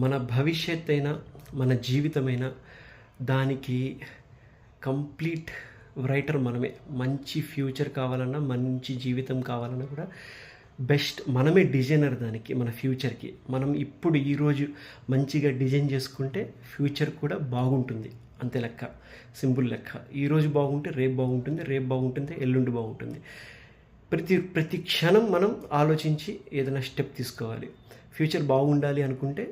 మన భవిష్యత్ అయినా మన జీవితమైనా దానికి కంప్లీట్ రైటర్ మనమే. మంచి ఫ్యూచర్ కావాలన్నా, మంచి జీవితం కావాలన్నా కూడా బెస్ట్ మనమే డిజైనర్ దానికి. మన ఫ్యూచర్కి మనం ఇప్పుడు ఈరోజు మంచిగా డిజైన్ చేసుకుంటే ఫ్యూచర్ కూడా బాగుంటుంది. అంతే లెక్క, సింపుల్ లెక్క. ఈరోజు బాగుంటే రేపు బాగుంటుంది, రేపు బాగుంటుంది ఎల్లుండి బాగుంటుంది. ప్రతి క్షణం మనం ఆలోచించి ఏదైనా స్టెప్ తీసుకోవాలి. ఫ్యూచర్ బాగుండాలి అనుకుంటే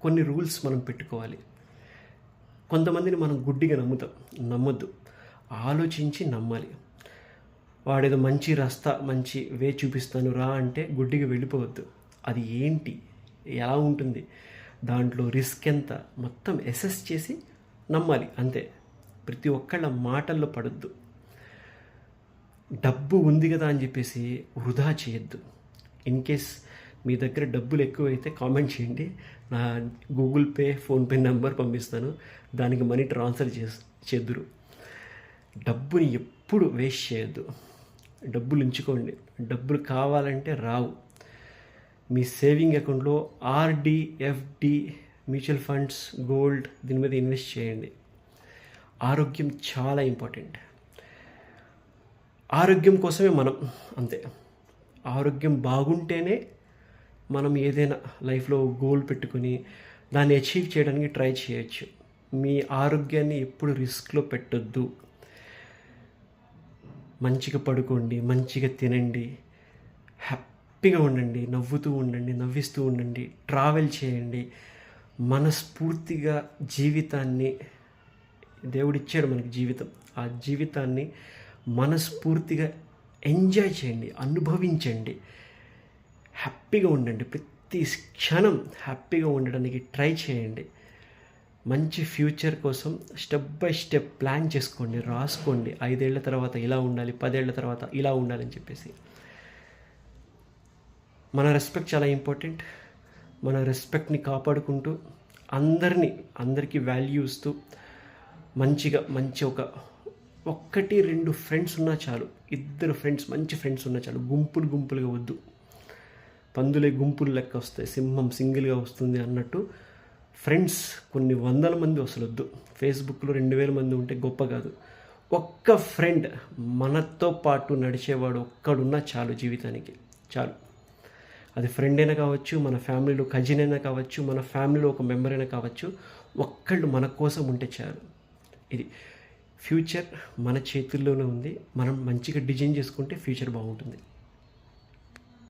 కొన్ని రూల్స్ మనం పెట్టుకోవాలి. కొంతమందిని మనం గుడ్డిగా నమ్మొద్దు, ఆలోచించి నమ్మాలి. వాడేదో మంచి రస్తా, మంచి వే చూపిస్తాను రా అంటే గుడ్డిగా వెళ్ళిపోవద్దు. అది ఏంటి, ఎలా ఉంటుంది, దాంట్లో రిస్క్ ఎంత, మొత్తం అసెస్ చేసి నమ్మాలి. అంతే. ప్రతి ఒక్కళ్ళ మాటల్లో పడొద్దు. డబ్బు ఉంది కదా అని చెప్పేసి వృధా చేయొద్దు. ఇన్ కేస్ మీ దగ్గర డబ్బులు ఎక్కువైతే కామెంట్ చేయండి, నా గూగుల్ పే, ఫోన్పే నెంబర్ పంపిస్తాను, దానికి మనీ ట్రాన్స్ఫర్ చేద్దురు. డబ్బుని ఎప్పుడు వేస్ట్ చేయొద్దు. డబ్బులు ఉంచుకోండి. డబ్బులు కావాలంటే రావు. మీ సేవింగ్ అకౌంట్లో RD, FD, mutual funds, gold దీని మీద ఇన్వెస్ట్ చేయండి. ఆరోగ్యం చాలా ఇంపార్టెంట్. ఆరోగ్యం కోసమే మనం. అంతే. ఆరోగ్యం బాగుంటేనే మనం ఏదైనా లైఫ్లో గోల్ పెట్టుకుని దాన్ని అచీవ్ చేయడానికి ట్రై చేయొచ్చు. మీ ఆరోగ్యాన్ని ఎప్పుడు రిస్క్లో పెట్టొద్దు. మంచిగా పడుకోండి, మంచిగా తినండి, హ్యాపీగా ఉండండి, నవ్వుతూ ఉండండి, నవ్విస్తూ ఉండండి, ట్రావెల్ చేయండి. మనస్ఫూర్తిగా జీవితాన్ని, దేవుడిచ్చాడు మనకి జీవితం, ఆ జీవితాన్ని మనస్ఫూర్తిగా ఎంజాయ్ చేయండి, అనుభవించండి, హ్యాపీగా ఉండండి. ప్రతి క్షణం హ్యాపీగా ఉండడానికి ట్రై చేయండి. మంచి ఫ్యూచర్ కోసం స్టెప్ బై స్టెప్ ప్లాన్ చేసుకోండి, రాసుకోండి. 5 ఏళ్ల తర్వాత ఇలా ఉండాలి, 10 ఏళ్ల తర్వాత ఇలా ఉండాలని చెప్పేసి. మన రెస్పెక్ట్ చాలా ఇంపార్టెంట్. మన రెస్పెక్ట్ని కాపాడుకుంటూ అందరికీ వాల్యూ ఇస్తూ మంచి ఒక్కటి 2 ఫ్రెండ్స్ ఉన్నా చాలు. 2 ఫ్రెండ్స్, మంచి ఫ్రెండ్స్ ఉన్నా చాలు. గుంపులుగా వద్దు. పందులే గుంపులు లెక్క వస్తాయి, సింహం సింగిల్గా వస్తుంది అన్నట్టు ఫ్రెండ్స్ కొన్ని 100 మంది వస్తలొద్దు. ఫేస్బుక్లో 2000 మంది ఉంటే గొప్ప కాదు. ఒక్క ఫ్రెండ్, మనతో పాటు నడిచేవాడు ఒక్కడున్నా చాలు జీవితానికి, చాలు. అది ఫ్రెండ్ అయినా కావచ్చు, మన ఫ్యామిలీలో కజిన్ అయినా కావచ్చు, మన ఫ్యామిలీలో ఒక మెంబర్ అయినా కావచ్చు, ఒక్కళ్ళు మన కోసం ఉంటే చాలు. ఇది ఫ్యూచర్ మన చేతుల్లోనే ఉంది. మనం మంచిగా డిజైన్ చేసుకుంటే ఫ్యూచర్ బాగుంటుంది.